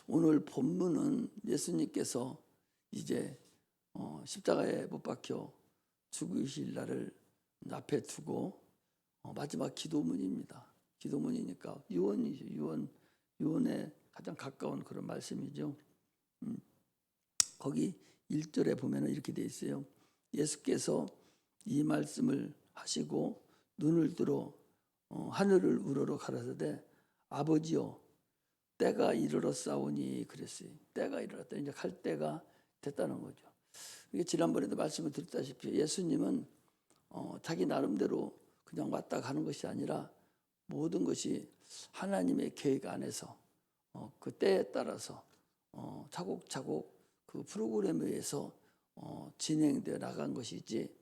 오늘 본문은 예수님께서 이제 십자가에 못 박혀 죽으실 날을 앞에 두고 마지막 기도문입니다. 기도문이니까 유언이죠. 유언에 가장 가까운 그런 말씀이죠. 거기 1절에 보면 이렇게 돼 있어요. 예수께서 이 말씀을 하시고 눈을 들어 하늘을 우러러 가라사대 아버지여 때가 이르렀사오니 그랬어요. 때가 이르렀다. 이제 갈 때가 됐다는 거죠. 이게 지난번에도 말씀을 드렸다시피 예수님은 자기 나름대로 그냥 왔다 가는 것이 아니라 모든 것이 하나님의 계획 안에서 그 때에 따라서 차곡차곡 그 프로그램에 의해서 진행되어 나간 것이지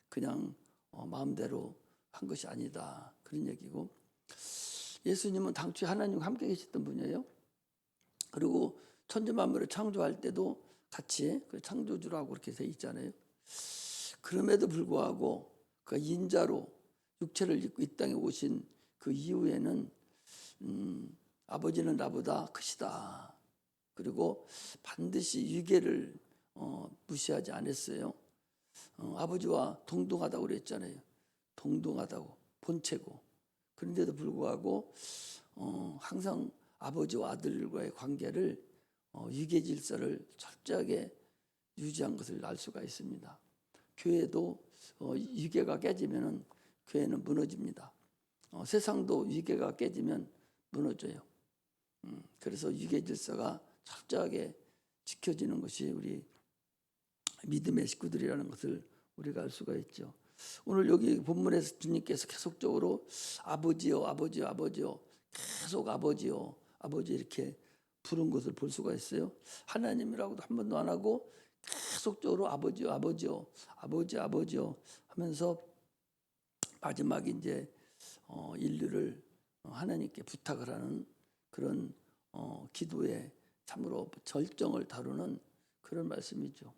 그냥 마음대로 한 것이 아니다. 그런 얘기고, 예수님은 당초에 하나님과 함께 계셨던 분이에요. 그리고 천지 만물을 창조할 때도 같이 그 창조주라고 그렇게 돼 있잖아요. 그럼에도 불구하고 그 인자로 육체를 입고 이 땅에 오신 그 이후에는 아버지는 나보다 크시다. 그리고 반드시 유괴를 무시하지 않았어요. 아버지와 동등하다고 그랬잖아요. 동등하다고, 본체고. 그런데도 불구하고 항상 아버지와 아들과의 관계를 유괴 질서를 철저하게 유지한 것을 알 수가 있습니다. 교회도 유괴가 깨지면 교회는 무너집니다. 세상도 유괴가 깨지면 무너져요. 그래서 유괴 질서가 철저하게 지켜지는 것이 우리 믿음의 식구들이라는 것을 우리가 알 수가 있죠. 오늘 여기 본문에서 주님께서 계속적으로 아버지요, 아버지요, 아버지요, 계속 아버지요, 아버지 이렇게 부른 것을 볼 수가 있어요. 하나님이라고도 한 번도 안 하고 계속적으로 아버지요, 아버지요, 아버지, 아버지요 하면서 마지막에 이제 인류를 하나님께 부탁을 하는 그런 기도의 참으로 절정을 다루는 그런 말씀이죠.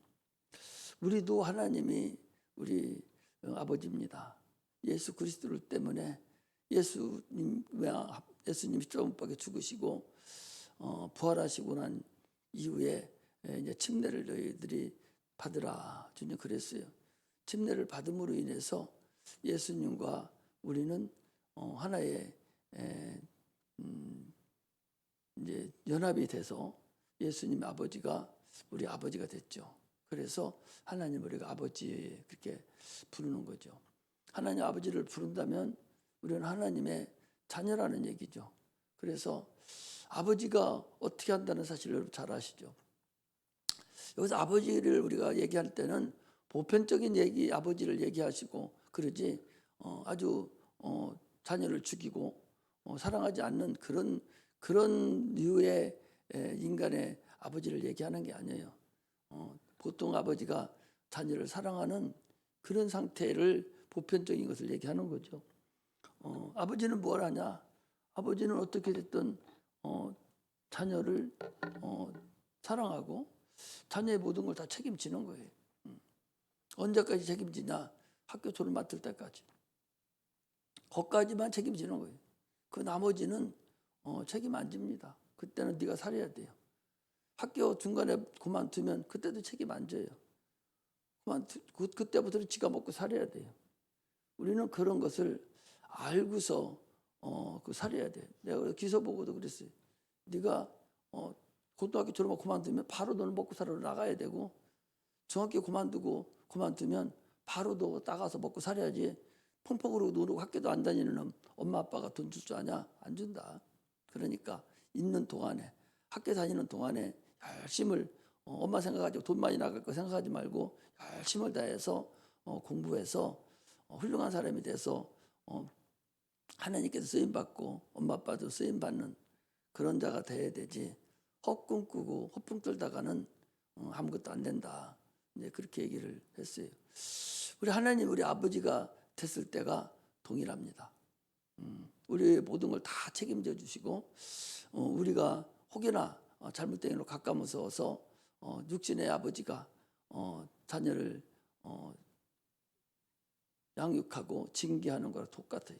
우리도 하나님이 우리 아버지입니다. 예수 그리스도 때문에 예수님 십자가 못 박혀 죽으시고 부활하시고 난 이후에 이제 침례를 너희들이 받으라 주님 그랬어요. 침례를 받음으로 인해서 예수님과 우리는 하나의 이제 연합이 돼서 예수님 아버지가 우리 아버지가 됐죠. 그래서 하나님 우리가 아버지 그렇게 부르는 거죠. 하나님 아버지를 부른다면 우리는 하나님의 자녀라는 얘기죠. 그래서 아버지가 어떻게 한다는 사실을 여러분 잘 아시죠. 여기서 아버지를 우리가 얘기할 때는 보편적인 얘기 아버지를 얘기하시고 그러지 아주 자녀를 죽이고 사랑하지 않는 그런 류의 인간의 아버지를 얘기하는 게 아니에요. 보통 아버지가 자녀를 사랑하는 그런 상태를 보편적인 것을 얘기하는 거죠. 아버지는 뭘 하냐? 아버지는 어떻게 됐든 자녀를 사랑하고 자녀의 모든 걸 다 책임지는 거예요. 언제까지 책임지냐? 학교 졸업 맡을 때까지. 거기까지만 책임지는 거예요. 그 나머지는 책임 안 집니다. 그때는 네가 살아야 돼요. 학교 중간에 그만두면 그때도 책임 안 져요. 그때부터는 지가 먹고 살아야 돼요. 우리는 그런 것을 알고서 살아야 돼요. 내가 기서 보고도 그랬어요. 네가 고등학교 졸업하고 그만두면 바로 너는 먹고 살아러 나가야 되고 중학교 그만두면 바로 너 나가서 먹고 살아야지. 펑펑으로 놀고 학교도 안 다니는 놈 엄마 아빠가 돈 줄 줄 아냐? 안 준다. 그러니까 있는 동안에 학교 다니는 동안에 열심을 엄마 생각하지 돈 많이 나갈 거 생각하지 말고 열심을 다해서 공부해서 훌륭한 사람이 돼서 하나님께서 쓰임받고 엄마 아빠도 쓰임받는 그런 자가 돼야 되지. 헛꿈 꾸고 허풍 떨다가는 아무것도 안 된다. 이제 그렇게 얘기를 했어요. 우리 하나님 우리 아버지가 됐을 때가 동일합니다. 우리의 모든 걸 다 책임져 주시고 우리가 혹여나 잘못된 일로 가까워서 육신의 아버지가 자녀를 양육하고 징계하는 거랑 똑같아요.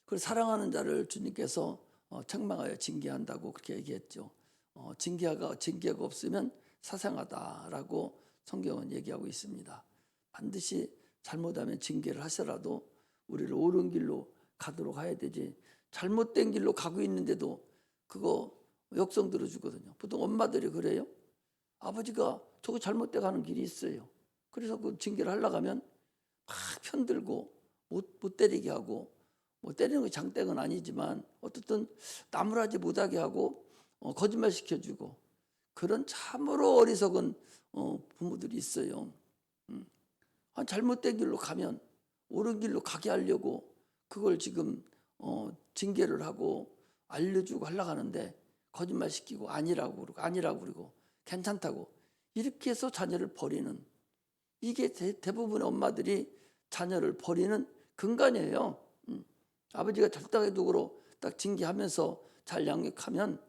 그걸 사랑하는 자를 주님께서 책망하여 징계한다고 그렇게 얘기했죠. 징계가 없으면 사상하다라고 성경은 얘기하고 있습니다. 반드시 잘못하면 징계를 하시더라도 우리를 옳은 길로 가도록 해야 되지, 잘못된 길로 가고 있는데도 그거 역성 들어주거든요. 보통 엄마들이 그래요. 아버지가 저거 잘못돼 가는 길이 있어요. 그래서 그 징계를 하려고 하면 막 편들고 못 때리게 하고, 뭐 때리는 게 장땡은 아니지만 어쨌든 나무라지 못하게 하고 거짓말 시켜주고, 그런 참으로 어리석은 부모들이 있어요. 잘못된 길로 가면 옳은 길로 가게 하려고 그걸 지금 징계를 하고 알려주고 하려고 하는데, 거짓말 시키고 아니라고 그러고 괜찮다고 이렇게 해서 자녀를 버리는, 이게 대부분의 엄마들이 자녀를 버리는 근간이에요. 아버지가 절대적으로 딱 징계하면서 잘 양육하면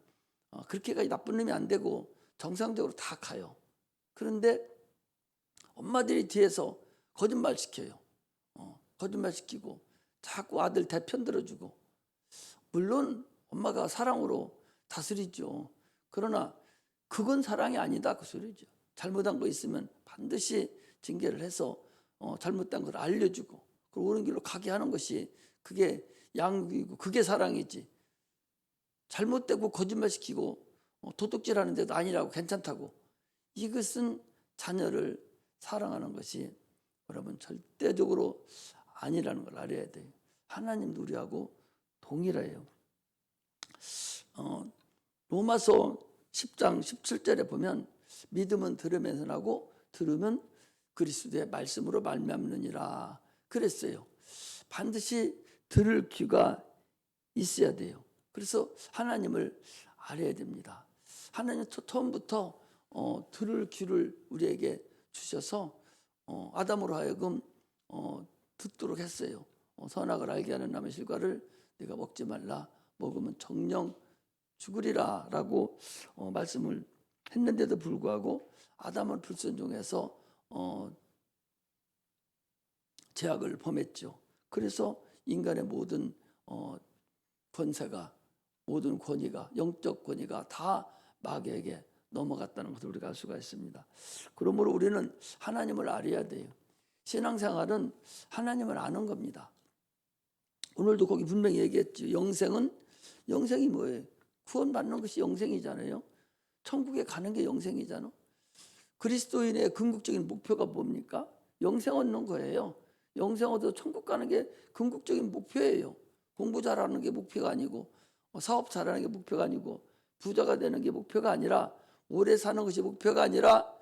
그렇게까지 나쁜 놈이 안 되고 정상적으로 다 가요. 그런데 엄마들이 뒤에서 거짓말 시켜요. 거짓말 시키고 자꾸 아들 대편 들어주고, 물론 엄마가 사랑으로 다스리죠. 그러나 그건 사랑이 아니다 그 소리죠. 잘못한 거 있으면 반드시 징계를 해서 잘못된 걸 알려주고 그 옳은 길로 가게 하는 것이 그게 양육이고 그게 사랑이지, 잘못되고 거짓말 시키고 도둑질하는데도 아니라고 괜찮다고, 이것은 자녀를 사랑하는 것이 여러분 절대적으로 아니라는 걸 알아야 돼요. 하나님도 우리하고 동일해요. 로마서 10장 17절에 보면 믿음은 들으면서 나고 들으면 그리스도의 말씀으로 말미암느니라 그랬어요. 반드시 들을 귀가 있어야 돼요. 그래서 하나님을 알아야 됩니다. 하나님은 처음부터 들을 귀를 우리에게 주셔서 아담으로 하여금 듣도록 했어요. 선악을 알게 하는 나무의 실과를 네가 먹지 말라, 먹으면 정령 죽으리라 라고 말씀을 했는데도 불구하고 아담은 불순종해서 죄악을 범했죠. 그래서 인간의 모든 권세가, 모든 권위가, 영적 권위가 다 마귀에게 넘어갔다는 것을 우리가 알 수가 있습니다. 그러므로 우리는 하나님을 알아야 돼요. 신앙생활은 하나님을 아는 겁니다. 오늘도 거기 분명히 얘기했죠. 영생이 뭐예요? 구원받는 것이 영생이잖아요. 천국에 가는 게 영생이잖아. 그리스도인의 궁극적인 목표가 뭡니까? 영생 얻는 거예요. 영생 얻어 천국 가는 게 궁극적인 목표예요. 공부 잘하는 게 목표가 아니고, 사업 잘하는 게 목표가 아니고, 부자가 되는 게 목표가 아니라, 오래 사는 것이 목표가 아니라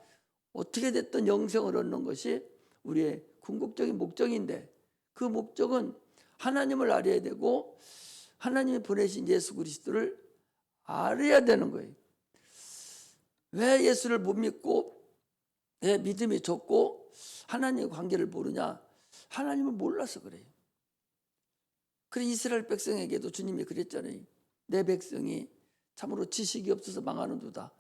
어떻게 됐든 영생을 얻는 것이 우리의 궁극적인 목적인데, 그 목적은 하나님을 알아야 되고 하나님이 보내신 예수 그리스도를 알아야 되는 거예요. 왜 예수를 못 믿고 왜 믿음이 적고 하나님의 관계를 모르냐? 하나님을 몰라서 그래요. 그래 이스라엘 백성에게도 주님이 그랬잖아요. 내 백성이 참으로 지식이 없어서 망하는도다.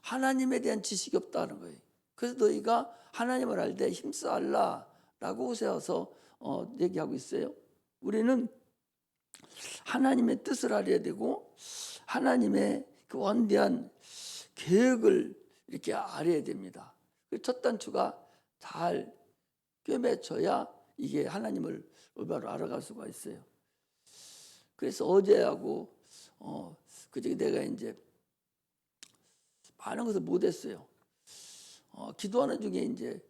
하나님에 대한 지식이 없다는 거예요. 그래서 너희가 하나님을 알되 힘써 알라라고 세워서 얘기하고 있어요. 우리는 하나님의 뜻을 알아야 되고 하나님의 그 원대한 계획을 이렇게 알아야 됩니다. 첫 단추가 잘 꿰매쳐야 이게 하나님을 올바로 알아갈 수가 있어요. 그래서 어제하고 그저께 내가 이제 많은 것을 못했어요. 기도하는 중에 이제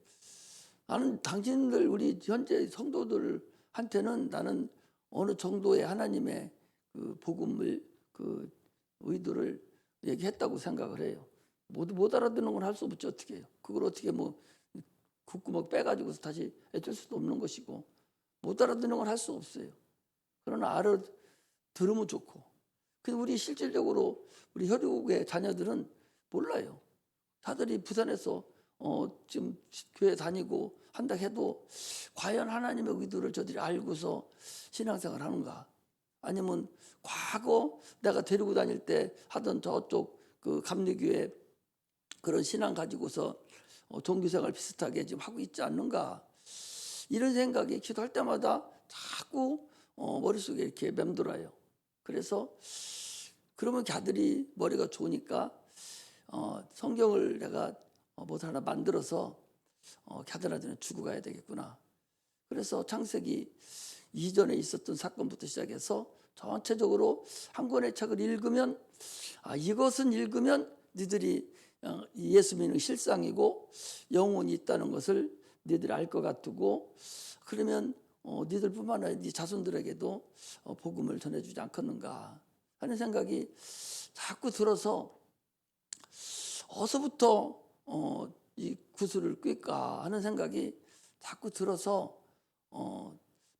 나는 당신들 우리 현재 성도들한테는 나는 어느 정도의 하나님의 그 복음을 그 의도를 얘기했다고 생각을 해요. 모두 못 알아듣는 건 할 수 없죠. 어떻게 해요? 그걸 어떻게 뭐 귓구멍 빼가지고서 다시 해줄 수도 없는 것이고, 못 알아듣는 건 할 수 없어요. 그러나 알아들으면 좋고. 근데 우리 실질적으로 우리 혈육의 자녀들은 몰라요. 다들이 부산에서 지금 교회 다니고 한다 해도 과연 하나님의 의도를 저들이 알고서 신앙생활 하는가? 아니면 과거 내가 데리고 다닐 때 하던 저쪽 그 감리교회 그런 신앙 가지고서 종교생활 비슷하게 지금 하고 있지 않는가? 이런 생각이 기도할 때마다 자꾸 머릿속에 이렇게 맴돌아요. 그래서 그러면 걔들이 머리가 좋으니까 성경을 내가 뭐 하나 만들어서 걔들한테는 주고 가야 되겠구나. 그래서 창세기 이전에 있었던 사건부터 시작해서 전체적으로 한 권의 책을 읽으면 이것은 읽으면 니들이 예수 믿는 실상이고 영혼이 있다는 것을 니들이 알 것 같고, 그러면 니들뿐만 아니라 네 자손들에게도 복음을 전해주지 않겠는가 하는 생각이 자꾸 들어서 어디서부터 이 구슬을 꿰까 하는 생각이 자꾸 들어서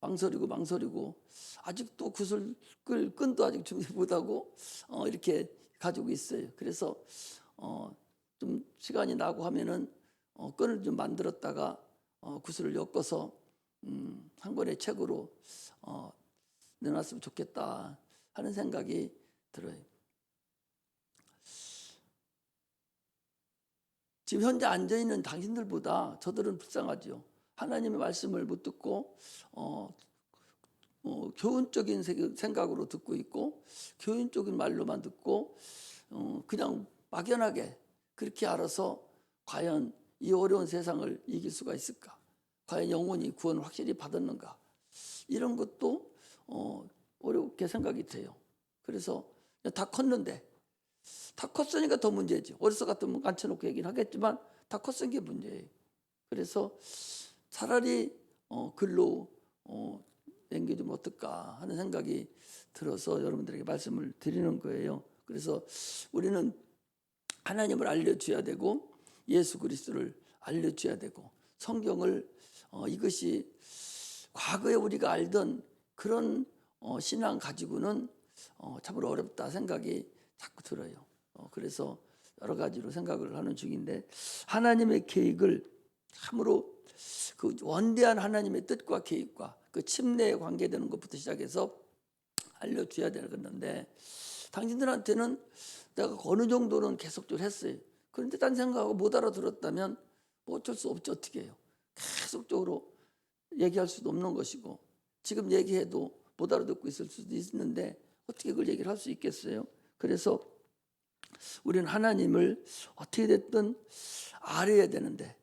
망설이고 아직도 구슬 끌 끈도 아직 준비 못하고 이렇게 가지고 있어요. 그래서 좀 시간이 나고 하면은 끈을 좀 만들었다가 구슬을 엮어서 한 권의 책으로 내놨으면 좋겠다 하는 생각이 들어요. 지금 현재 앉아있는 당신들보다 저들은 불쌍하죠. 하나님의 말씀을 못 듣고 교훈적인 생각으로 듣고 있고, 교훈적인 말로만 듣고 그냥 막연하게 그렇게 알아서 과연 이 어려운 세상을 이길 수가 있을까? 과연 영혼이 구원을 확실히 받았는가? 이런 것도 어렵게 생각이 돼요. 그래서 다 컸는데, 다 컸으니까 더 문제지. 어려서 같으면 앉혀놓고 얘기를 하겠지만 다 컸은 게 문제예요. 그래서 차라리 글로 남겨주면 어떨까 하는 생각이 들어서 여러분들에게 말씀을 드리는 거예요. 그래서 우리는 하나님을 알려줘야 되고, 예수 그리스도를 알려줘야 되고, 성경을 이것이 과거에 우리가 알던 그런 신앙 가지고는 참으로 어렵다 생각이 자꾸 들어요. 그래서 여러 가지로 생각을 하는 중인데, 하나님의 계획을 참으로 그 원대한 하나님의 뜻과 계획과 그 침례에 관계되는 것부터 시작해서 알려줘야 되는데, 당신들한테는 내가 어느 정도는 계속적으로 했어요. 그런데 딴 생각하고 못 알아들었다면 뭐 어쩔 수 없죠. 어떻게 해요? 계속적으로 얘기할 수도 없는 것이고, 지금 얘기해도 못 알아듣고 있을 수도 있는데 어떻게 그걸 얘기를 할 수 있겠어요? 그래서 우리는 하나님을 어떻게 됐든 알아야 되는데,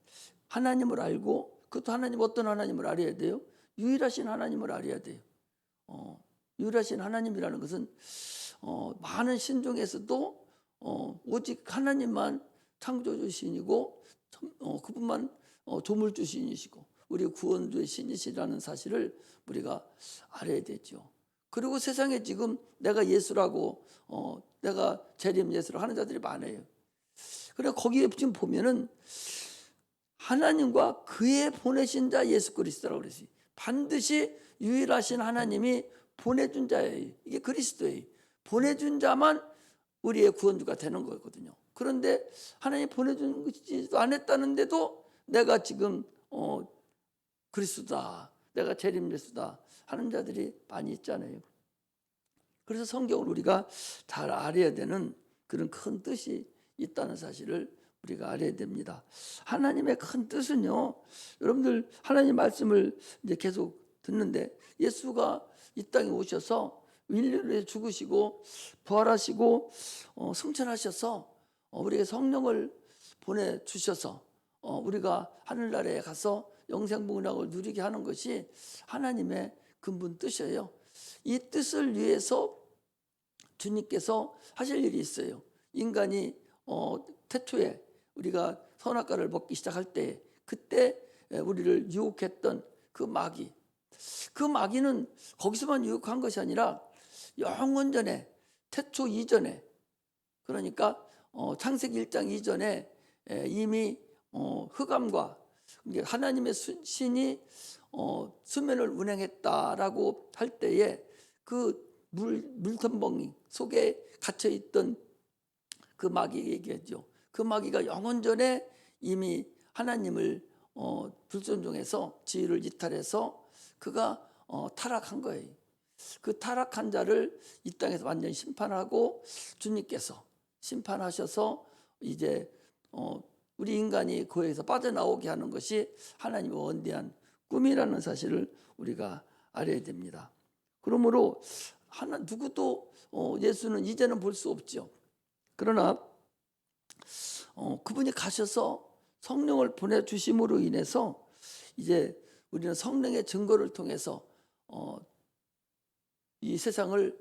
하나님을 알고, 그것도 하나님 어떤 하나님을 알아야 돼요? 유일하신 하나님을 알아야 돼요. 유일하신 하나님이라는 것은 많은 신 중에서도 오직 하나님만 창조주신이고 그분만 조물주신이시고 우리 구원주의 신이시라는 사실을 우리가 알아야 되죠. 그리고 세상에 지금 내가 예수라고 내가 재림 예수를 하는 자들이 많아요. 그래 거기에 지금 보면은 하나님과 그의 보내신 자 예수 그리스도라고 그랬어요. 반드시 유일하신 하나님이 보내준 자예요. 이게 그리스도예요. 보내준 자만 우리의 구원주가 되는 거거든요. 그런데 하나님 보내주지도 않았다는데도 내가 지금 그리스도다, 내가 재림 예수다 하는 자들이 많이 있잖아요. 그래서 성경을 우리가 잘 알아야 되는 그런 큰 뜻이 있다는 사실을 우리가 알아야 됩니다. 하나님의 큰 뜻은요, 여러분들 하나님 말씀을 이제 계속 듣는데, 예수가 이 땅에 오셔서 인류를 위해 죽으시고 부활하시고 승천하셔서 우리에게 성령을 보내주셔서 우리가 하늘나라에 가서 영생복락을 누리게 하는 것이 하나님의 근본 뜻이에요. 이 뜻을 위해서 주님께서 하실 일이 있어요. 인간이 태초에 우리가 선악과를 먹기 시작할 때, 그때 우리를 유혹했던 그 마귀는 거기서만 유혹한 것이 아니라 영원 전에, 태초 이전에, 그러니까 창세기 1장 이전에 이미 흑암과 하나님의 신이 수면을 운행했다라고 할 때에 그 물텀벙이 속에 갇혀있던 그 마귀 얘기하죠. 그 마귀가 영원 전에 이미 하나님을 불순종해서 지위를 이탈해서 그가 타락한 거예요. 그 타락한 자를 이 땅에서 완전히 심판하고 주님께서 심판하셔서 이제 우리 인간이 거기에서 빠져나오게 하는 것이 하나님의 원대한 꿈이라는 사실을 우리가 알아야 됩니다. 그러므로 하나 누구도 예수는 이제는 볼 수 없죠. 그러나 그분이 가셔서 성령을 보내주심으로 인해서 이제 우리는 성령의 증거를 통해서 이 세상을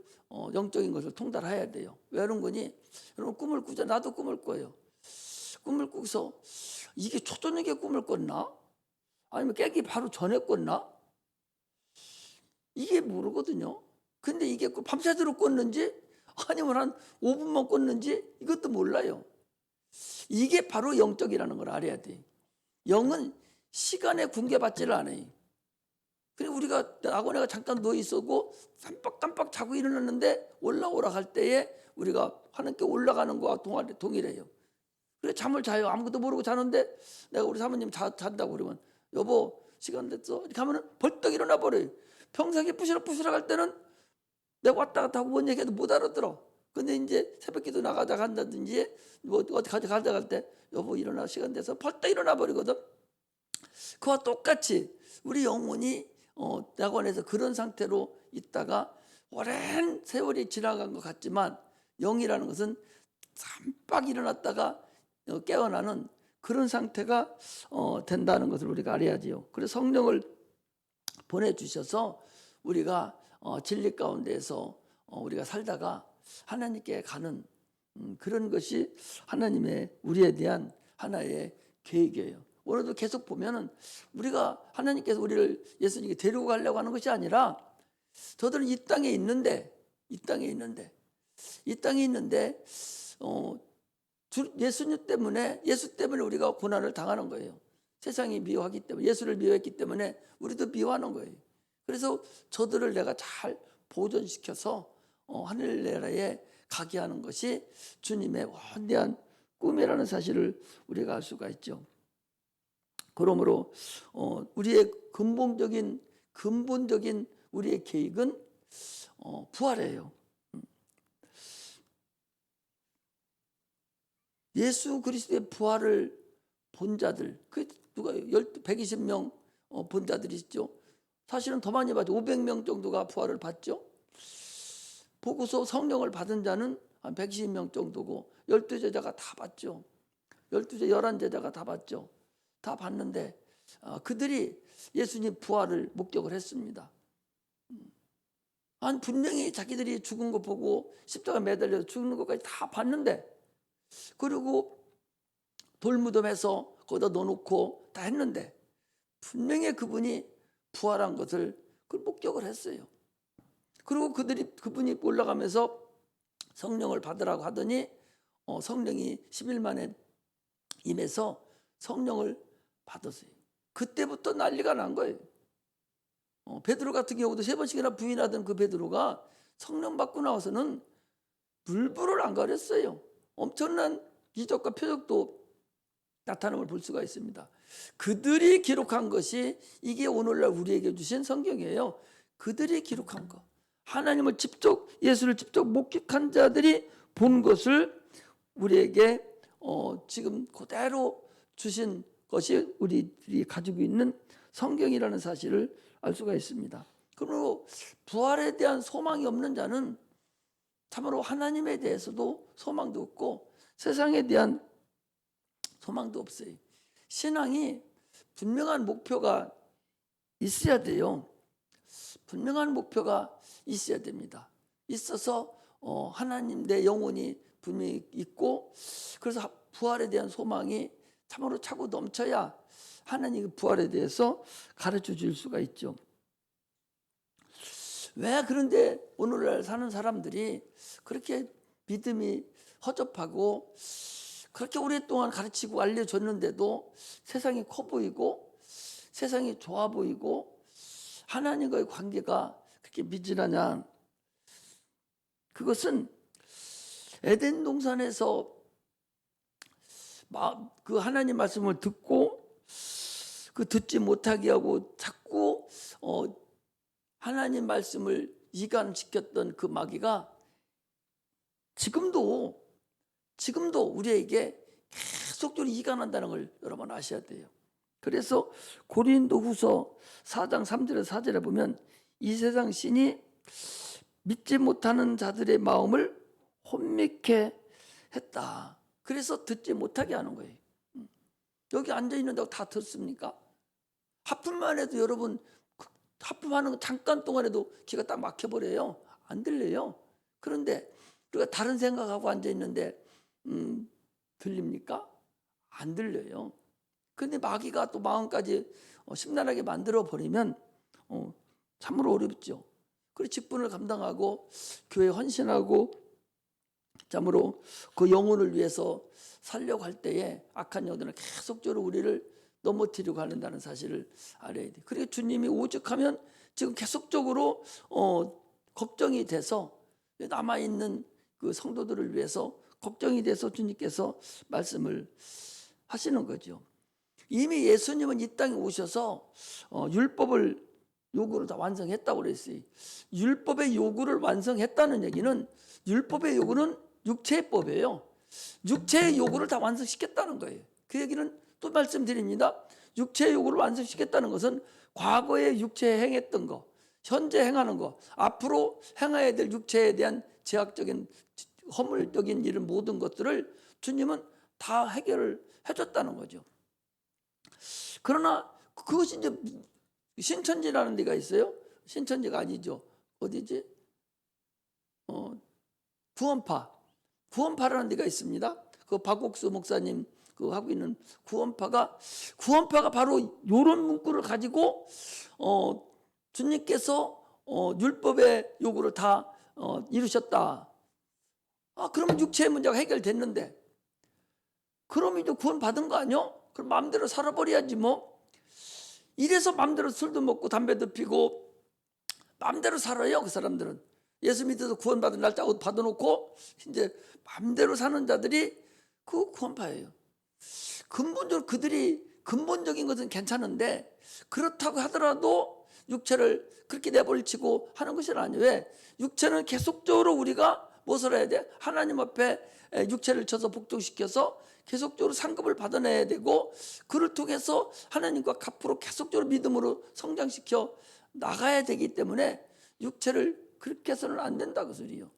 영적인 것을 통달해야 돼요. 왜 그런 거니? 여러분 꿈을 꾸자. 나도 꿈을 꿔요. 꿈을 꾸서 이게 초저녁에 꿈을 꿨나? 아니면 깨기 바로 전에 꿨나? 이게 모르거든요. 근데 이게 밤새도록 꿨는지 아니면 한 5분만 꿨는지 이것도 몰라요. 이게 바로 영적이라는 걸 알아야 돼. 영은 시간에 군계받지를 않아요. 그리고 우리가 낙원에가 잠깐 누워 있었고 깜빡깜빡 자고 일어났는데 올라오라 할 때에 우리가 하나님께 올라가는 거와 동일해요. 그래 잠을 자요. 아무것도 모르고 자는데 내가 우리 사모님 잔다고 그러면 여보 시간 됐어. 이렇게 하면은 벌떡 일어나 버려요. 평상시 부시럭부시럭 할 때는 내가 왔다 갔다 하고 뭔 얘기해도 못 알아들어. 근데 이제 새벽기도 나가자 간다든지 뭐 어디 가자 갈 때 여보 일어나 시간 돼서 벌떡 일어나 버리거든. 그와 똑같이 우리 영혼이 낙원에서 그런 상태로 있다가 오랜 세월이 지나간 것 같지만 영이라는 것은 깜빡 일어났다가 깨어나는 그런 상태가 된다는 것을 우리가 알아야지요. 그래서 성령을 보내주셔서 우리가 진리 가운데에서 우리가 살다가 하나님께 가는 그런 것이 하나님의 우리에 대한 하나의 계획이에요. 오늘도 계속 보면은 우리가 하나님께서 우리를 예수님께 데리고 가려고 하는 것이 아니라 저들은 이 땅에 있는데 예수님 때문에 예수 때문에 우리가 고난을 당하는 거예요. 세상이 미워하기 때문에 예수를 미워했기 때문에 우리도 미워하는 거예요. 그래서 저들을 내가 잘 보존시켜서 하늘나라에 가게 하는 것이 주님의 원대한 꿈이라는 사실을 우리가 알 수가 있죠. 그러므로 우리의 근본적인 우리의 계획은 부활이에요. 예수 그리스도의 부활을 본 자들, 그 누가 120명 본 자들이 있죠. 사실은 더 많이 봤죠. 500명 정도가 부활을 봤죠. 보고서 성령을 받은 자는 한 120명 정도고 12제자가 다 봤죠. 11제자가 다 봤죠. 다 봤는데 그들이 예수님 부활을 목격을 했습니다. 분명히 자기들이 죽은 거 보고 십자가 매달려서 죽는 것까지 다 봤는데 그리고 돌무덤에서 거기다 넣어놓고 다 했는데 분명히 그분이 부활한 것을 목격을 했어요. 그리고 그분이 올라가면서 성령을 받으라고 하더니 성령이 10일 만에 임해서 성령을 받았어요. 그때부터 난리가 난 거예요. 베드로 같은 경우도 3번씩이나 부인하던 그 베드로가 성령 받고 나와서는 물불을 안 가렸어요. 엄청난 기적과 표적도 나타남을 볼 수가 있습니다. 그들이 기록한 것이 이게 오늘날 우리에게 주신 성경이에요. 그들이 기록한 것. 하나님을 예수를 직접 목격한 자들이 본 것을 우리에게 지금 그대로 주신 것이 우리들이 가지고 있는 성경이라는 사실을 알 수가 있습니다. 그러므로 부활에 대한 소망이 없는 자는 참으로 하나님에 대해서도 소망도 없고 세상에 대한 소망도 없어요. 신앙이 분명한 목표가 있어야 돼요. 분명한 목표가 있어야 됩니다. 있어서 하나님 내 영혼이 분명히 있고 그래서 부활에 대한 소망이 참으로 차고 넘쳐야 하나님 부활에 대해서 가르쳐 줄 수가 있죠. 왜 그런데 오늘날 사는 사람들이 그렇게 믿음이 허접하고 그렇게 오랫동안 가르치고 알려줬는데도 세상이 커 보이고 세상이 좋아 보이고 하나님과의 관계가 그렇게 미진하냐? 그것은 에덴 동산에서 그 하나님 말씀을 듣고 그 듣지 못하게 하고 자꾸 하나님 말씀을 이간시켰던 그 마귀가 지금도 우리에게 계속적으로 이간한다는 걸 여러분 아셔야 돼요. 그래서 고린도후서 4장 3절에서 4절에 보면 이 세상 신이 믿지 못하는 자들의 마음을 혼미케 했다. 그래서 듣지 못하게 하는 거예요. 여기 앉아 있는다고 다 듣습니까? 하품만 해도 여러분 하품하는 잠깐 동안에도 귀가 딱 막혀버려요. 안 들려요. 그런데 우리가 다른 생각하고 앉아 있는데 들립니까? 안 들려요. 근데 마귀가 또 마음까지 심란하게 만들어 버리면 참으로 어렵죠. 그리고 직분을 감당하고 교회 헌신하고 참으로 그 영혼을 위해서 살려고 할 때에 악한 영들은 계속적으로 우리를 넘어뜨리고 하는다는 사실을 알아야 돼. 그리고 주님이 오죽하면 지금 계속적으로 걱정이 돼서 남아 있는 그 성도들을 위해서 걱정이 돼서 주님께서 말씀을 하시는 거죠. 이미 예수님은 이 땅에 오셔서 율법을 요구를 다 완성했다고 그랬어요. 율법의 요구를 완성했다는 얘기는 율법의 요구는 육체의 법이에요. 육체의 요구를 다 완성시켰다는 거예요. 그 얘기는 또 말씀드립니다. 육체의 요구를 완성시켰다는 것은 과거에 육체에 행했던 거, 현재 행하는 거, 앞으로 행해야 될 육체에 대한 제약적인 허물적인 이런 모든 것들을 주님은 다 해결을 해줬다는 거죠. 그러나 그것이 이제 신천지라는 데가 있어요. 신천지가 아니죠. 어디지? 구원파라는 데가 있습니다. 그 박옥수 목사님 그 하고 있는 구원파가 바로 이런 문구를 가지고 주님께서 율법의 요구를 다 이루셨다. 그러면 육체의 문제가 해결됐는데 그럼 이제 구원 받은 거 아니요? 그럼 마음대로 살아버려야지 뭐. 이래서 마음대로 술도 먹고 담배도 피고 마음대로 살아요. 그 사람들은 예수 믿어서 구원받은 날짜 받아놓고 이제 마음대로 사는 자들이 그 구원파예요. 근본적으로 그들이 근본적인 것은 괜찮은데 그렇다고 하더라도 육체를 그렇게 내버리치고 하는 것이 아니에요. 왜? 육체는 계속적으로 우리가 무엇을 해야 돼? 하나님 앞에 육체를 쳐서 복종시켜서 계속적으로 상급을 받아내야 되고 그를 통해서 하나님과 앞으로 계속적으로 믿음으로 성장시켜 나가야 되기 때문에 육체를 그렇게 해서는 안 된다 그 소리요.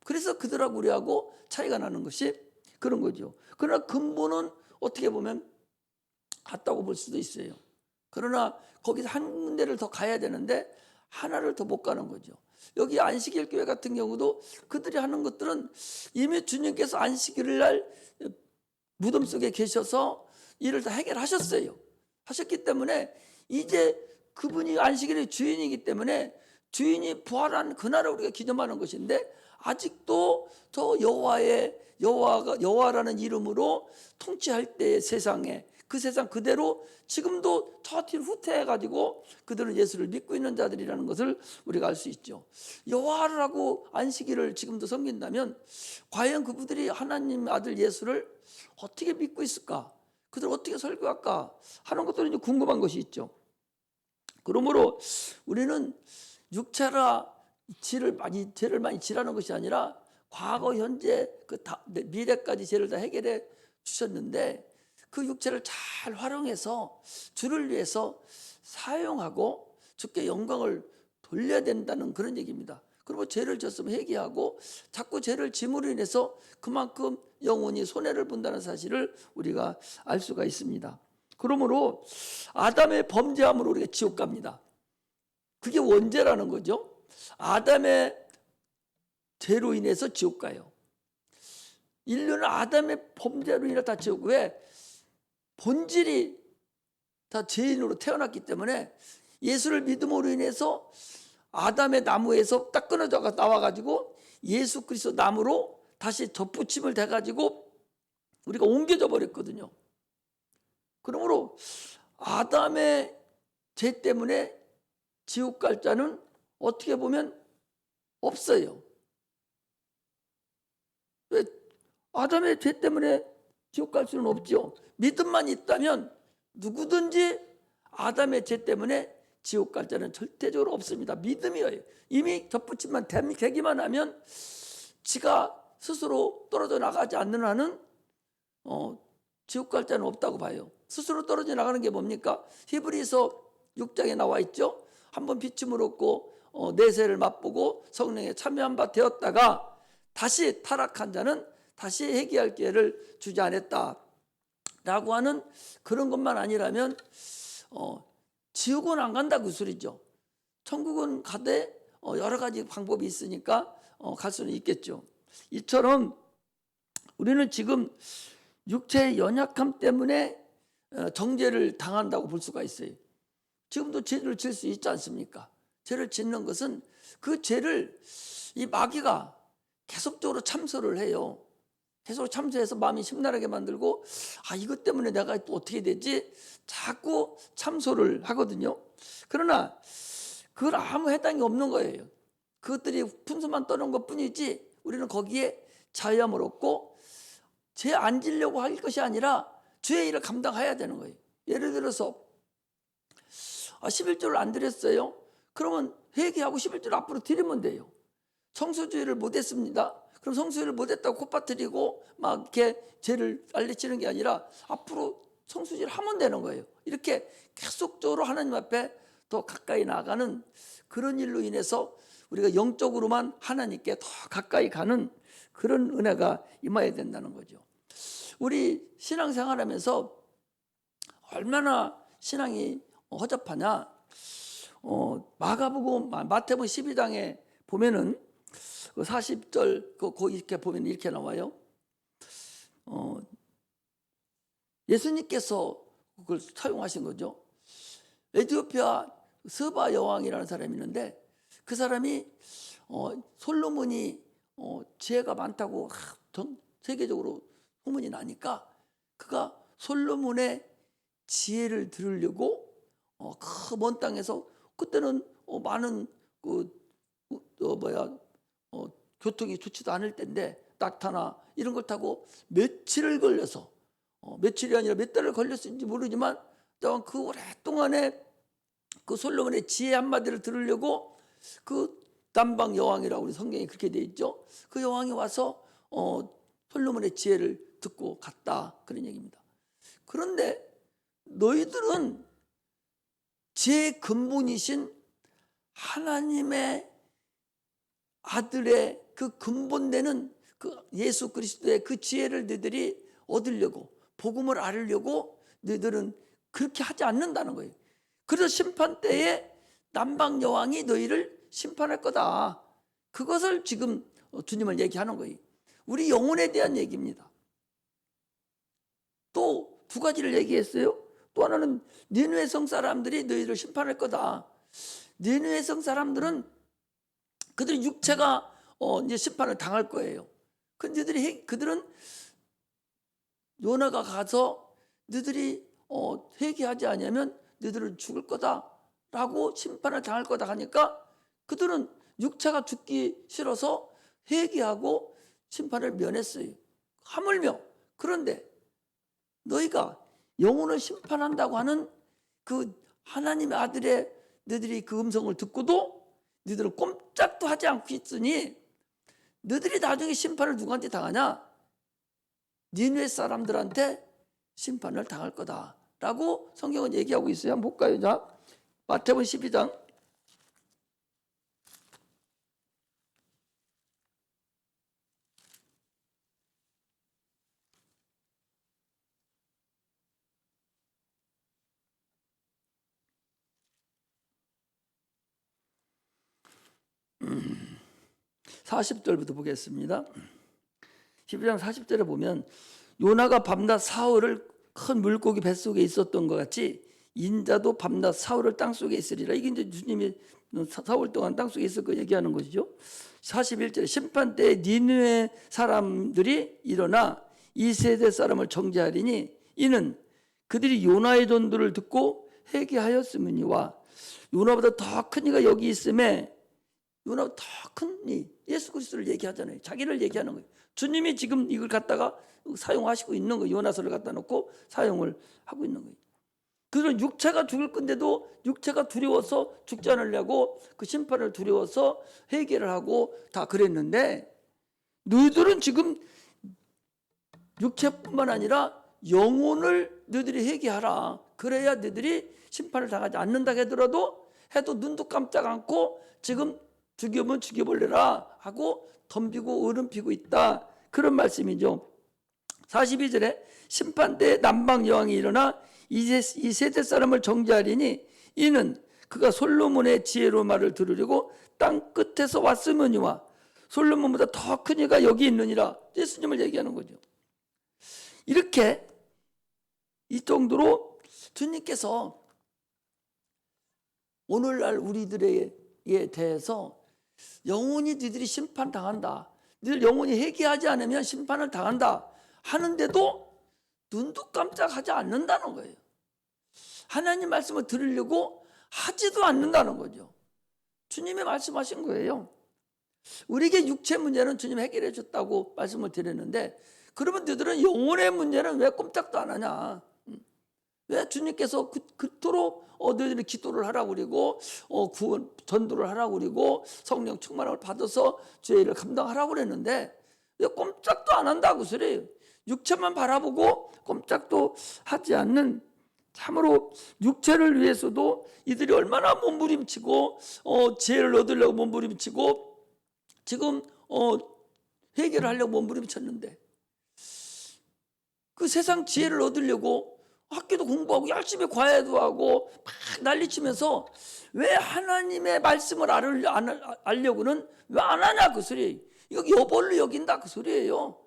그래서 그들하고 우리하고 차이가 나는 것이 그런 거죠. 그러나 근본은 어떻게 보면 같다고 볼 수도 있어요. 그러나 거기서 한 군데를 더 가야 되는데 하나를 더 못 가는 거죠. 여기 안식일 교회 같은 경우도 그들이 하는 것들은 이미 주님께서 안식일 날 무덤 속에 계셔서 이를 다 해결하셨어요. 하셨기 때문에 이제 그분이 안식일의 주인이기 때문에 주인이 부활한 그날을 우리가 기념하는 것인데 아직도 저 여호와라는 이름으로 통치할 때의 세상에 그 세상 그대로 지금도 터til 후퇴해가지고 그들은 예수를 믿고 있는 자들이라는 것을 우리가 알 수 있죠. 여호와를 하고 안식일을 지금도 섬긴다면 과연 그분들이 하나님 아들 예수를 어떻게 믿고 있을까? 그들 어떻게 설교할까? 하는 것들은 이제 궁금한 것이 있죠. 그러므로 우리는 육체라 죄를 많이 지라는 것이 아니라 과거, 현재, 미래까지 죄를 다 해결해 주셨는데 그 육체를 잘 활용해서 주를 위해서 사용하고 주께 영광을 돌려야 된다는 그런 얘기입니다. 그리고 죄를 졌으면 회개하고 자꾸 죄를 짐으로 인해서 그만큼 영혼이 손해를 본다는 사실을 우리가 알 수가 있습니다. 그러므로 아담의 범죄함으로 우리가 지옥 갑니다. 그게 원죄라는 거죠. 아담의 죄로 인해서 지옥 가요. 인류는 아담의 범죄로 인해 다 지옥. 왜? 본질이 다 죄인으로 태어났기 때문에 예수를 믿음으로 인해서 아담의 나무에서 딱 끊어져 나와가지고 예수 그리스도 나무로 다시 덧붙임을 돼가지고 우리가 옮겨져 버렸거든요. 그러므로 아담의 죄 때문에 지옥 갈 자는 어떻게 보면 없어요. 왜? 아담의 죄 때문에 지옥 갈 수는 없죠. 믿음만 있다면 누구든지 아담의 죄 때문에 지옥 갈 자는 절대적으로 없습니다. 믿음이에요. 이미 덧붙임만 되기만 하면 지가 스스로 떨어져 나가지 않는 한은 지옥 갈 자는 없다고 봐요. 스스로 떨어져 나가는 게 뭡니까? 히브리서 6장에 나와 있죠. 한번 비침을 얻고 내세를 맛보고 성령에 참여한 바 되었다가 다시 타락한 자는 다시 회개할 기회를 주지 않았다라고 하는 그런 것만 아니라면 지옥은 안 간다 그 소리죠. 천국은 가되 여러 가지 방법이 있으니까 갈 수는 있겠죠. 이처럼 우리는 지금 육체의 연약함 때문에 정죄를 당한다고 볼 수가 있어요. 지금도 죄를 질 수 있지 않습니까? 죄를 짓는 것은 그 죄를 이 마귀가 계속적으로 참소를 해요. 계속 참소해서 마음이 심란하게 만들고 이것 때문에 내가 또 어떻게 되지? 자꾸 참소를 하거든요. 그러나 그걸 아무 해당이 없는 거예요. 그것들이 분수만 떠는 것뿐이지 우리는 거기에 자유함을 얻고 죄 안 지려고 할 것이 아니라 주의 일을 감당해야 되는 거예요. 예를 들어서 11조를 안 드렸어요. 그러면 회개하고 11조를 앞으로 드리면 돼요. 성수주의를 못했습니다. 그럼 성수주의를 못했다고 콧바트리고 막 이렇게 죄를 알리치는 게 아니라 앞으로 성수주의를 하면 되는 거예요. 이렇게 계속적으로 하나님 앞에 더 가까이 나아가는 그런 일로 인해서 우리가 영적으로만 하나님께 더 가까이 가는 그런 은혜가 임해야 된다는 거죠. 우리 신앙생활하면서 얼마나 신앙이 허접하냐. 마태복음 12장에 보면은 40절 거기 이렇게 보면 이렇게 나와요. 예수님께서 그걸 사용하신 거죠. 에티오피아 스바 여왕이라는 사람이 있는데 그 사람이 솔로몬이 지혜가 많다고 전 세계적으로 소문이 나니까 그가 솔로몬의 지혜를 들으려고 그 먼 땅에서 그때는 많은 교통이 좋지도 않을 때인데 낙타나 이런 걸 타고 며칠을 걸려서 며칠이 아니라 몇 달을 걸렸는지 모르지만 그 오랫동안에 그 솔로몬의 지혜 한마디를 들으려고 그 남방 여왕이라고 우리 성경에 그렇게 돼 있죠. 그 여왕이 와서 솔로몬의 지혜를 듣고 갔다 그런 얘기입니다. 그런데 너희들은 지혜의 근본이신 하나님의 아들의 그 근본되는 그 예수 그리스도의 그 지혜를 너희들이 얻으려고 복음을 알으려고 너희들은 그렇게 하지 않는다는 거예요. 그래서 심판 때에 남방 여왕이 너희를 심판할 거다. 그것을 지금 주님을 얘기하는 거예요. 우리 영혼에 대한 얘기입니다. 또 두 가지를 얘기했어요. 또 하나는 니느웨 성 사람들이 너희를 심판할 거다. 니느웨 성 사람들은 그들의 육체가 이제 심판을 당할 거예요. 근데 그들은 요나가 가서 너희들이 회개하지 않으면 너희들은 죽을 거다라고 심판을 당할 거다 하니까 그들은 육체가 죽기 싫어서 회개하고 심판을 면했어요. 하물며 그런데 너희가 영혼을 심판한다고 하는 그 하나님의 아들의 너희들이 그 음성을 듣고도 너희들은 꼼짝도 하지 않고 있으니 너희들이 나중에 심판을 누구한테 당하냐? 니느웨 사람들한테 심판을 당할 거다라고 성경은 얘기하고 있어요. 한번 볼까요? 자, 마태복음 12장 40절부터 보겠습니다. 12장 40절에 보면 요나가 밤낮 사흘을 큰 물고기 뱃속에 있었던 것 같이 인자도 밤낮 사흘을 땅속에 있으리라. 이게 이제 주님이 사흘 동안 땅속에 있을 거 얘기하는 것이죠. 41절에 심판 때 니느웨 사람들이 일어나 이 세대 사람을 정죄하리니 이는 그들이 요나의 전도를 듣고 회개하였음이니와 요나보다 더 큰 이가 여기 있음에 요나보다 더 큰 이 예수 그리스도를 얘기하잖아요. 자기를 얘기하는 거예요. 주님이 지금 이걸 갖다가 사용하시고 있는 거예요. 요나서를 갖다 놓고 사용을 하고 있는 거예요. 그들은 육체가 죽을 건데도 육체가 두려워서 죽지 않으려고 그 심판을 두려워서 회개를 하고 다 그랬는데 너희들은 지금 육체뿐만 아니라 영혼을 너희들이 회개하라. 그래야 너희들이 심판을 당하지 않는다 하더라도 해도 눈도 깜짝 않고 지금 죽이면 죽여볼래라 하고 덤비고 으름피고 있다. 그런 말씀이죠. 42절에 심판대 남방 여왕이 일어나 이 세대 사람을 정죄하리니 이는 그가 솔로몬의 지혜로 말을 들으려고 땅 끝에서 왔으면이와 솔로몬보다 더 큰 이가 여기 있느니라. 예수님을 얘기하는 거죠. 이렇게 이 정도로 주님께서 오늘날 우리들에 대해서 영원히 너희들이 심판당한다, 너희들 영원히 회개하지 않으면 심판을 당한다 하는데도 눈도 깜짝하지 않는다는 거예요. 하나님 말씀을 들으려고 하지도 않는다는 거죠. 주님이 말씀하신 거예요. 우리에게 육체 문제는 주님 해결해 줬다고 말씀을 드렸는데, 그러면 너희들은 영혼의 문제는 왜 꼼짝도 안 하냐? 왜 주님께서 그토록 너희들이 기도를 하라고 그러고 구원 전도를 하라고 그러고 성령 충만함을 받아서 죄를 감당하라고 그랬는데 왜 꼼짝도 안 한다고 소리예요. 육체만 바라보고 꼼짝도 하지 않는, 참으로 육체를 위해서도 이들이 얼마나 몸부림치고 지혜를 얻으려고 몸부림치고 지금 회개를 하려고 몸부림쳤는데, 그 세상 지혜를 얻으려고 학교도 공부하고 열심히 과외도 하고 막 난리치면서 왜 하나님의 말씀을 알려고는 왜 안 하냐 그 소리. 이거 여벌로 여긴다 그 소리예요.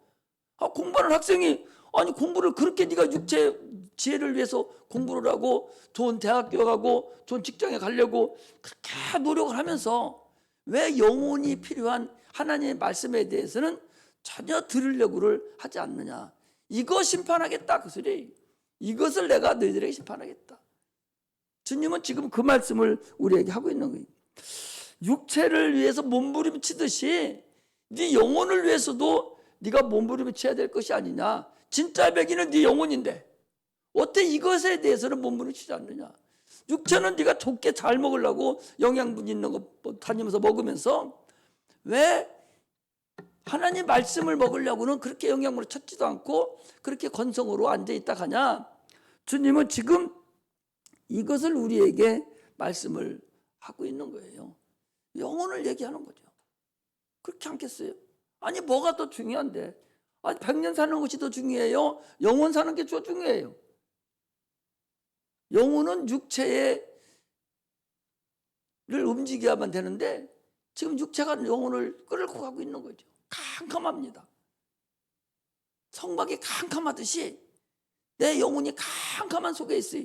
공부하는 학생이 아니 공부를 그렇게 네가 육체 지혜를 위해서 공부를 하고 좋은 대학교 가고 좋은 직장에 가려고 그렇게 노력을 하면서 왜 영혼이 필요한 하나님의 말씀에 대해서는 전혀 들으려고를 하지 않느냐. 이거 심판하겠다 그 소리. 이것을 내가 너희들에게 심판하겠다. 주님은 지금 그 말씀을 우리에게 하고 있는 거예요. 육체를 위해서 몸부림치듯이 네 영혼을 위해서도 네가 몸부림쳐야 될 것이 아니냐. 진짜 백이는 네 영혼인데 어떻게 이것에 대해서는 몸부림치지 않느냐. 육체는 네가 좋게 잘 먹으려고 영양분 있는 거 다니면서 먹으면서 왜 하나님 말씀을 먹으려고는 그렇게 영양분을 찾지도 않고 그렇게 건성으로 앉아있다 가냐. 주님은 지금 이것을 우리에게 말씀을 하고 있는 거예요. 영혼을 얘기하는 거죠. 그렇게 않겠어요? 아니 뭐가 더 중요한데? 아니 100년 사는 것이 더 중요해요? 영혼 사는 게 더 중요해요? 영혼은 육체를 움직여야만 되는데 지금 육체가 영혼을 끌고 가고 있는 거죠. 캄캄합니다. 성막이 캄캄하듯이 내 영혼이 캄캄한 속에 있어요.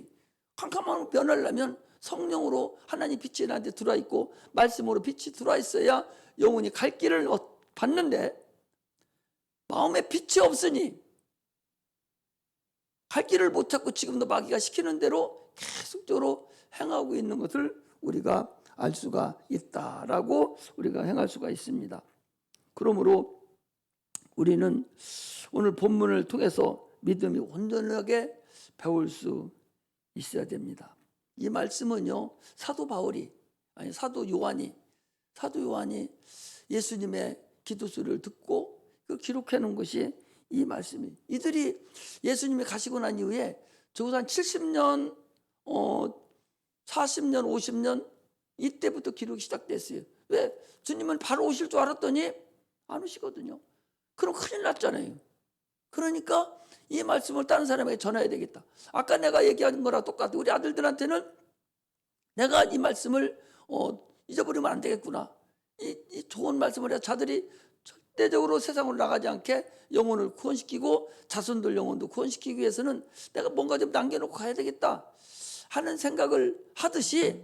캄캄한 변하려면 성령으로 하나님 빛이 나한테 들어와 있고 말씀으로 빛이 들어와 있어야 영혼이 갈 길을 받는데 마음에 빛이 없으니 갈 길을 못 찾고 지금도 마귀가 시키는 대로 계속적으로 행하고 있는 것을 우리가 알 수가 있다라고 우리가 행할 수가 있습니다. 그러므로 우리는 오늘 본문을 통해서 믿음이 온전하게 배울 수 있어야 됩니다. 이 말씀은요, 사도 요한이 예수님의 기도소리를 듣고 그 기록해 놓은 것이 이 말씀이에요. 이들이 예수님이 가시고 난 이후에 적어도 한 70년, 40년, 50년 이때부터 기록이 시작됐어요. 왜? 주님은 바로 오실 줄 알았더니 안 오시거든요. 그럼 큰일 났잖아요. 그러니까 이 말씀을 다른 사람에게 전해야 되겠다. 아까 내가 얘기한 거랑 똑같아. 우리 아들들한테는 내가 이 말씀을 잊어버리면 안 되겠구나. 이 좋은 말씀을 해서 자들이 절대적으로 세상으로 나가지 않게 영혼을 구원시키고 자손들 영혼도 구원시키기 위해서는 내가 뭔가 좀 남겨놓고 가야 되겠다 하는 생각을 하듯이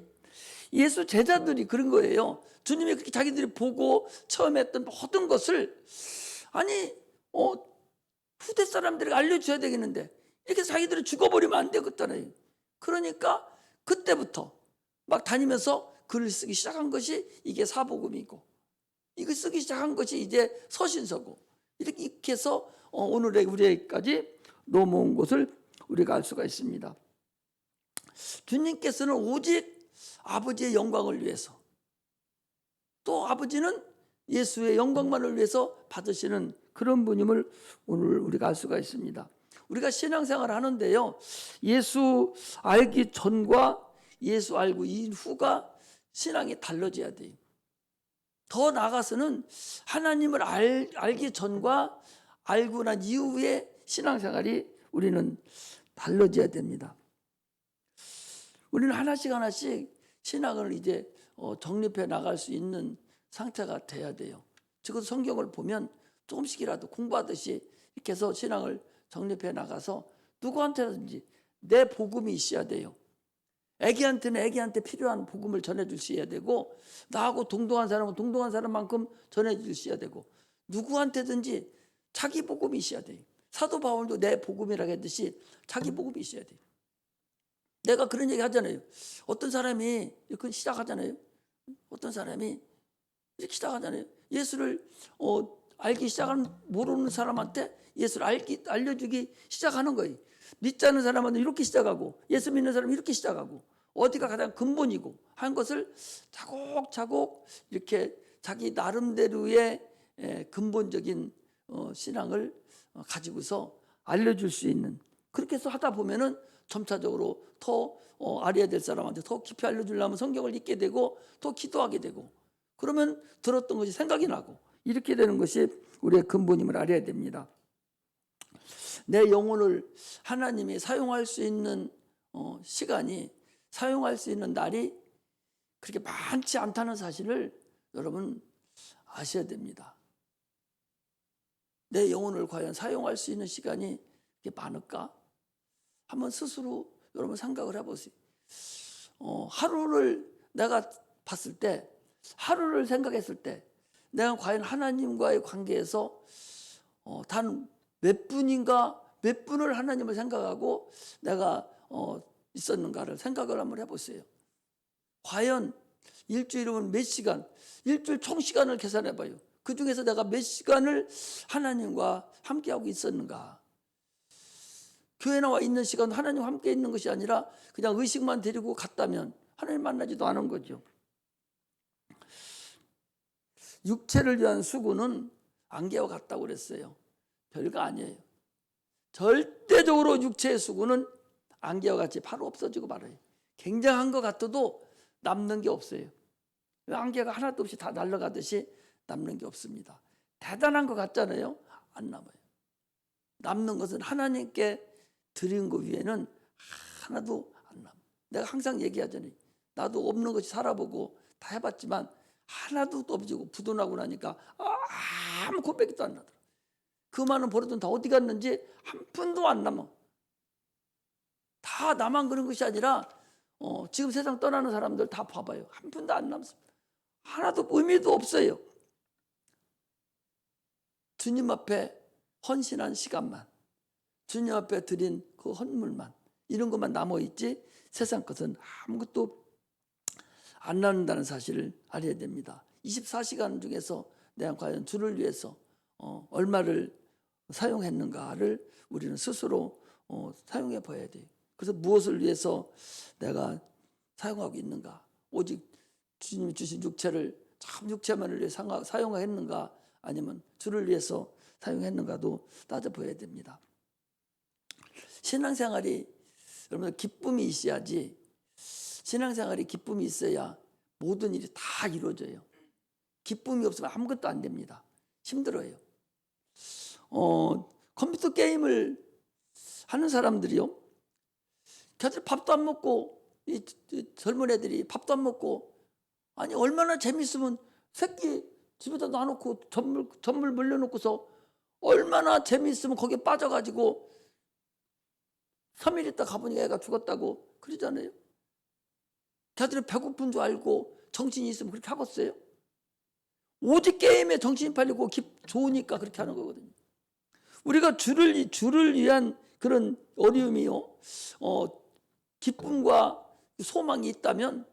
예수 제자들이 그런 거예요. 주님이 그렇게 자기들이 보고 처음 했던 모든 것을 아니 후대 사람들에게 알려줘야 되겠는데 이렇게 자기들이 죽어버리면 안 되겠잖아요. 그러니까 그때부터 막 다니면서 글을 쓰기 시작한 것이 이게 사복음이고 이거 쓰기 시작한 것이 이제 서신서고 이렇게 해서 오늘의 우리에게까지 넘어온 것을 우리가 알 수가 있습니다. 주님께서는 오직 아버지의 영광을 위해서 또 아버지는 예수의 영광만을 위해서 받으시는 그런 분임을 오늘 우리가 알 수가 있습니다. 우리가 신앙생활을 하는데요, 예수 알기 전과 예수 알고 이후가 신앙이 달라져야 돼요. 더 나아가서는 하나님을 알기 전과 알고 난 이후의 신앙생활이 우리는 달라져야 됩니다. 우리는 하나씩 하나씩 신앙을 이제 정립해 나갈 수 있는 상태가 돼야 돼요. 적어도 성경을 보면 조금씩이라도 공부하듯이 이렇게 해서 신앙을 정립해 나가서 누구한테든지 내 복음이 있어야 돼요. 애기한테는 애기한테 필요한 복음을 전해줄 수 있어야 되고, 나하고 동등한 사람은 동등한 사람만큼 전해줄 수 있어야 되고, 누구한테든지 자기 복음이 있어야 돼요. 사도 바울도 내 복음이라고 했듯이 자기 복음이 있어야 돼요. 내가 그런 얘기 하잖아요. 어떤 사람이 이렇게 시작하잖아요. 어떤 사람이 이렇게 시작하잖아요. 예수를 알기 시작하는, 모르는 사람한테 예수를 알려주기 시작하는 거예요. 믿지 않는 사람한테 이렇게 시작하고, 예수 믿는 사람은 이렇게 시작하고, 어디가 가장 근본이고 한 것을 차곡차곡 이렇게 자기 나름대로의 근본적인 신앙을 가지고서 알려줄 수 있는, 그렇게 해서 하다 보면은 점차적으로 더 알아야 될 사람한테 더 깊이 알려주려면 성경을 읽게 되고 더 기도하게 되고, 그러면 들었던 것이 생각이 나고, 이렇게 되는 것이 우리의 근본임을 알아야 됩니다. 내 영혼을 하나님이 사용할 수 있는 시간이, 사용할 수 있는 날이 그렇게 많지 않다는 사실을 여러분 아셔야 됩니다. 내 영혼을 과연 사용할 수 있는 시간이 그렇게 많을까? 한번 스스로 여러분 생각을 해보세요. 하루를 내가 봤을 때, 하루를 생각했을 때 내가 과연 하나님과의 관계에서 단 몇 분인가, 몇 분을 하나님을 생각하고 내가 있었는가를 생각을 한번 해보세요. 과연 일주일이면 몇 시간, 일주일 총 시간을 계산해봐요. 그 중에서 내가 몇 시간을 하나님과 함께하고 있었는가. 교회 나와 있는 시간 하나님과 함께 있는 것이 아니라 그냥 의식만 데리고 갔다면 하나님 만나지도 않은 거죠. 육체를 위한 수고는 안개와 같다고 그랬어요. 별거 아니에요. 절대적으로 육체의 수고는 안개와 같이 바로 없어지고 말아요. 굉장한 것 같아도 남는 게 없어요. 안개가 하나도 없이 다 날아가듯이 남는 게 없습니다. 대단한 것 같잖아요. 안 남아요. 남는 것은 하나님께 드린 것 외에는 하나도 안 남아요. 내가 항상 얘기하잖아요. 나도 없는 것이 살아보고 다 해봤지만 하나도 없어지고 부도나고 나니까 아무 고백도 안 나더라. 그 많은 버릇은 다 어디 갔는지 한 푼도 안 남아. 다 나만 그런 것이 아니라 지금 세상 떠나는 사람들 다 봐봐요. 한 푼도 안 남습니다. 하나도 의미도 없어요. 주님 앞에 헌신한 시간만, 주님 앞에 드린 그 헌물만, 이런 것만 남아있지 세상 것은 아무것도 안 나눈다는 사실을 알아야 됩니다. 24시간 중에서 내가 과연 주를 위해서 얼마를 사용했는가를 우리는 스스로 사용해 봐야 돼요. 그래서 무엇을 위해서 내가 사용하고 있는가, 오직 주님이 주신 육체를 참 육체만을 위해 사용했는가, 아니면 주를 위해서 사용했는가도 따져봐야 됩니다. 신앙생활이 여러분 기쁨이 있어야지, 신앙생활이 기쁨이 있어야 모든 일이 다 이루어져요. 기쁨이 없으면 아무것도 안 됩니다. 힘들어요. 컴퓨터 게임을 하는 사람들이요, 걔들 밥도 안 먹고, 이 젊은 애들이 밥도 안 먹고, 아니 얼마나 재밌으면 새끼 집에다 놔놓고 전물 물려놓고서 얼마나 재밌으면 거기에 빠져가지고 3일 있다 가보니까 애가 죽었다고 그러잖아요. 걔들은 배고픈 줄 알고 정신이 있으면 그렇게 하겠어요? 오직 게임에 정신이 팔리고 좋으니까 그렇게 하는 거거든요. 우리가 주를 위한 그런 어려움이요, 기쁨과 소망이 있다면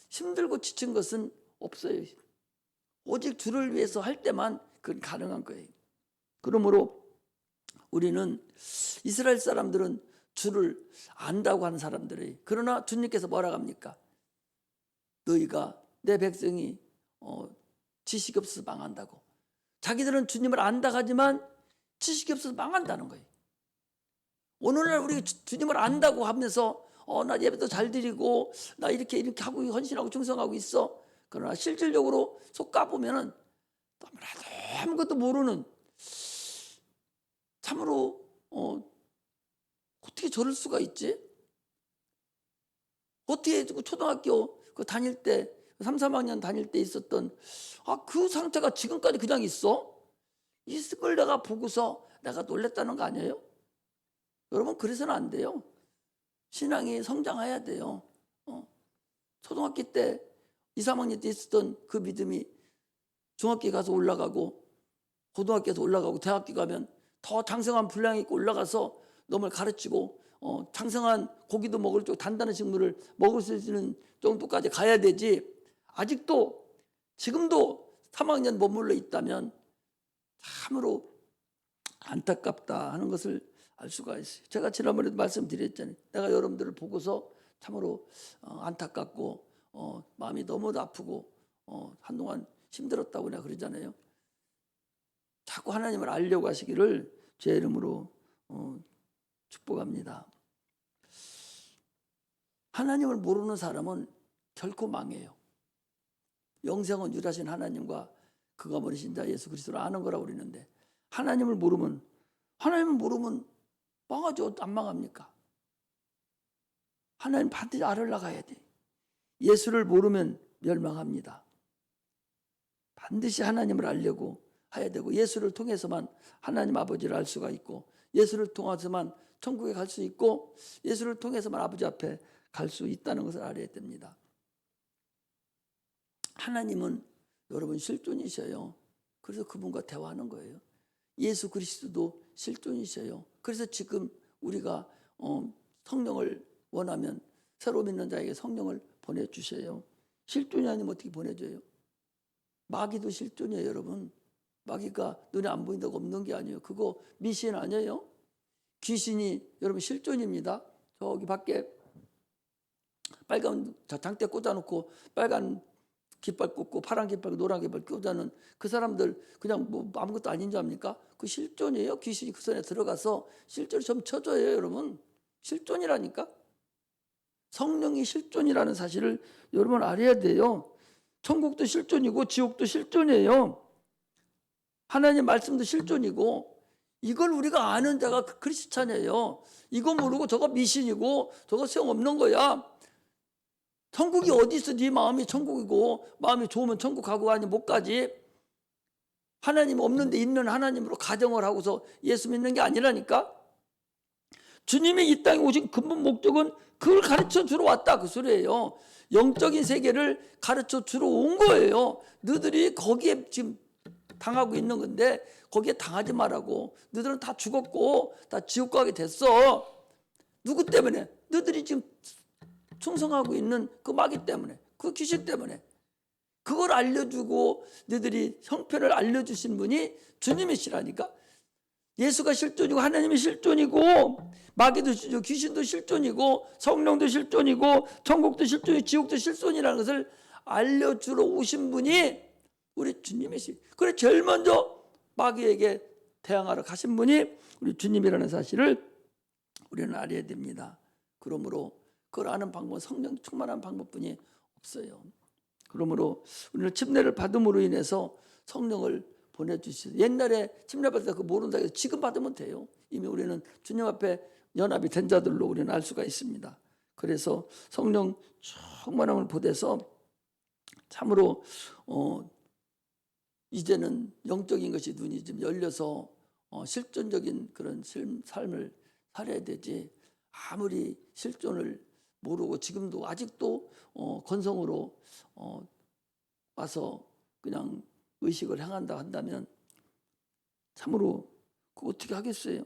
힘들고 지친 것은 없어요. 오직 주를 위해서 할 때만 그건 가능한 거예요. 그러므로 우리는, 이스라엘 사람들은 주를 안다고 하는 사람들이, 그러나 주님께서 뭐라고 합니까? 너희가, 내 백성이 지식이 없어서 망한다고. 자기들은 주님을 안다 하지만 지식이 없어서 망한다는 거예요. 오늘날 우리 주님을 안다고 하면서 나 예배도 잘 드리고 나 이렇게 하고 헌신하고 충성하고 있어. 그러나 실질적으로 속 까보면은 너무나도 아무것도 모르는, 참으로 어떻게 저럴 수가 있지? 어떻게 초등학교 다닐 때 3, 4학년 다닐 때 있었던 그 상태가 지금까지 그냥 있어? 이걸 내가 보고서 내가 놀랬다는 거 아니에요? 여러분, 그래서는 안 돼요. 신앙이 성장해야 돼요. 초등학교 때 2, 3학년 때 있었던 그 믿음이 중학교 가서 올라가고 고등학교에서 올라가고 대학교 가면 더 장성한 분량이 있고 올라가서 너를 가르치고 장성한 고기도 먹을 쪽 단단한 식물을 먹을 수 있는 정도까지 가야 되지, 아직도 지금도 3학년 머물러 있다면 참으로 안타깝다 하는 것을 알 수가 있어요. 제가 지난번에도 말씀드렸잖아요. 내가 여러분들을 보고서 참으로 안타깝고 마음이 너무 아프고 한동안 힘들었다고 내가 그러잖아요. 자꾸 하나님을 알려고 하시기를 제 이름으로 축복합니다. 하나님을 모르는 사람은 결코 망해요. 영생은 유일하신 하나님과 그가 보내신 자 예수 그리스도를 아는 거라고 그러는데, 하나님을 모르면 망하죠. 안 망합니까? 하나님 반드시 알으려고 해야 돼. 예수를 모르면 멸망합니다. 반드시 하나님을 알려고 해야 되고, 예수를 통해서만 하나님 아버지를 알 수가 있고, 예수를 통해서만 천국에 갈 수 있고, 예수를 통해서만 아버지 앞에 갈 수 있다는 것을 알아야 됩니다. 하나님은 여러분 실존이셔요. 그래서 그분과 대화하는 거예요. 예수 그리스도도 실존이셔요. 그래서 지금 우리가 성령을 원하면 새로 믿는 자에게 성령을 보내주셔요. 실존이 아니면 어떻게 보내줘요? 마귀도 실존이에요, 여러분. 마귀가 눈에 안 보인다고 없는 게 아니에요. 그거 미신 아니에요? 귀신이 여러분 실존입니다. 저기 밖에 빨간 장대 꽂아놓고 빨간 깃발 꽂고 파란 깃발, 노란 깃발 꽂아놓은 그 사람들 그냥 뭐 아무것도 아닌 줄 압니까? 그 실존이에요. 귀신이 그 손에 들어가서 실제로 좀 쳐줘요, 여러분. 실존이라니까. 성령이 실존이라는 사실을 여러분 알아야 돼요. 천국도 실존이고 지옥도 실존이에요. 하나님 말씀도 실존이고, 이걸 우리가 아는 자가 크리스찬이에요. 이거 모르고 저거 미신이고 저거 소용없는 거야. 천국이 어디 있어? 네 마음이 천국이고, 마음이 좋으면 천국 가고 아니 못 가지. 하나님 없는데 있는 하나님으로 가정을 하고서 예수 믿는 게 아니라니까. 주님이 이 땅에 오신 근본 목적은 그걸 가르쳐 주러 왔다, 그 소리예요. 영적인 세계를 가르쳐 주러 온 거예요. 너희들이 거기에 지금 당하고 있는 건데 거기에 당하지 말라고. 너희들은 다 죽었고 다 지옥 가게 됐어. 누구 때문에? 너희들이 지금 충성하고 있는 그 마귀 때문에, 그 귀신 때문에. 그걸 알려주고 너희들이 형편을 알려주신 분이 주님이시라니까. 예수가 실존이고 하나님이 실존이고 마귀도 실존, 귀신도 실존이고 성령도 실존이고 천국도 실존이고 지옥도 실존이라는 것을 알려주러 오신 분이 우리 주님이시. 그래 제일 먼저 마귀에게 대항하러 가신 분이 우리 주님이라는 사실을 우리는 알아야 됩니다. 그러므로 그걸 아는 방법은 성령 충만한 방법뿐이 없어요. 그러므로 우리는 침례를 받음으로 인해서 성령을 보내주시죠. 옛날에 침례 받을 때 그거 모른다 해서 지금 받으면 돼요. 이미 우리는 주님 앞에 연합이 된 자들로 우리는 알 수가 있습니다. 그래서 성령 충만함을 보내서 참으로 이제는 영적인 것이 눈이 좀 열려서 실존적인 그런 삶을 살아야 되지, 아무리 실존을 모르고 지금도 아직도 건성으로 와서 그냥 의식을 행한다 한다면 참으로 그거 어떻게 하겠어요?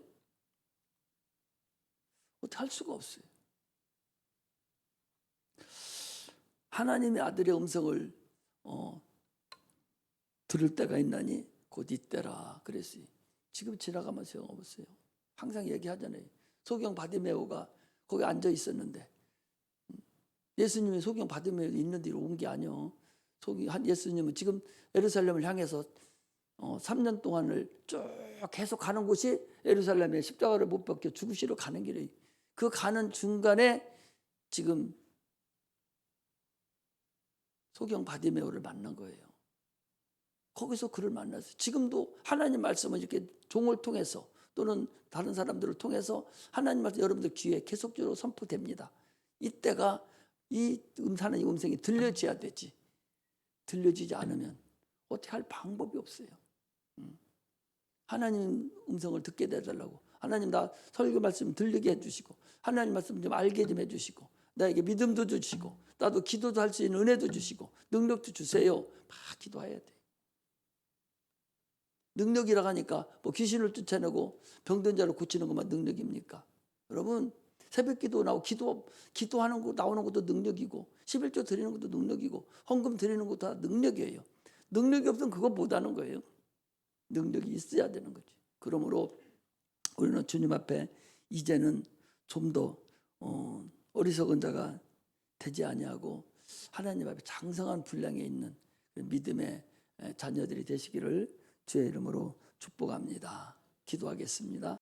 어떻게 할 수가 없어요. 하나님의 아들의 음성을 들을 때가 있나니 곧 이때라 그랬어요. 지금 지나가면 소용없어요. 항상 얘기하잖아요. 소경 바디메오가 거기 앉아 있었는데 예수님이 소경 바디메오 있는 데로 온 게 아니요. 예수님은 지금 예루살렘을 향해서 3년 동안을 쭉 계속 가는 곳이 예루살렘에 십자가를 못 박혀 죽으시러 가는 길이에요. 그 가는 중간에 지금 소경 바디메오를 만난 거예요. 거기서 그를 만났어요. 지금도 하나님 말씀을 이렇게 종을 통해서 또는 다른 사람들을 통해서 하나님 말씀 여러분들 귀에 계속적으로 선포됩니다. 이때가 이 하나님 음성이 들려져야 되지. 들려지지 않으면 어떻게 할 방법이 없어요. 하나님 음성을 듣게 해달라고. 하나님 나 설교 말씀 들리게 해주시고 하나님 말씀 좀 알게 좀 해주시고 나에게 믿음도 주시고 나도 기도도 할 수 있는 은혜도 주시고 능력도 주세요. 막 기도해야 돼. 능력이라고 하니까 뭐 귀신을 쫓아내고 병든 자를 고치는 것만 능력입니까? 여러분 새벽 기도 나오고 기도하는 거 나오는 것도 능력이고 11조 드리는 것도 능력이고 헌금 드리는 것도 다 능력이에요. 능력이 없으면 그거 못하는 거예요. 능력이 있어야 되는 거지. 그러므로 우리는 주님 앞에 이제는 좀 더 어리석은 자가 되지 아니하고 하나님 앞에 장성한 분량에 있는 믿음의 자녀들이 되시기를 주의 이름으로 축복합니다. 기도하겠습니다.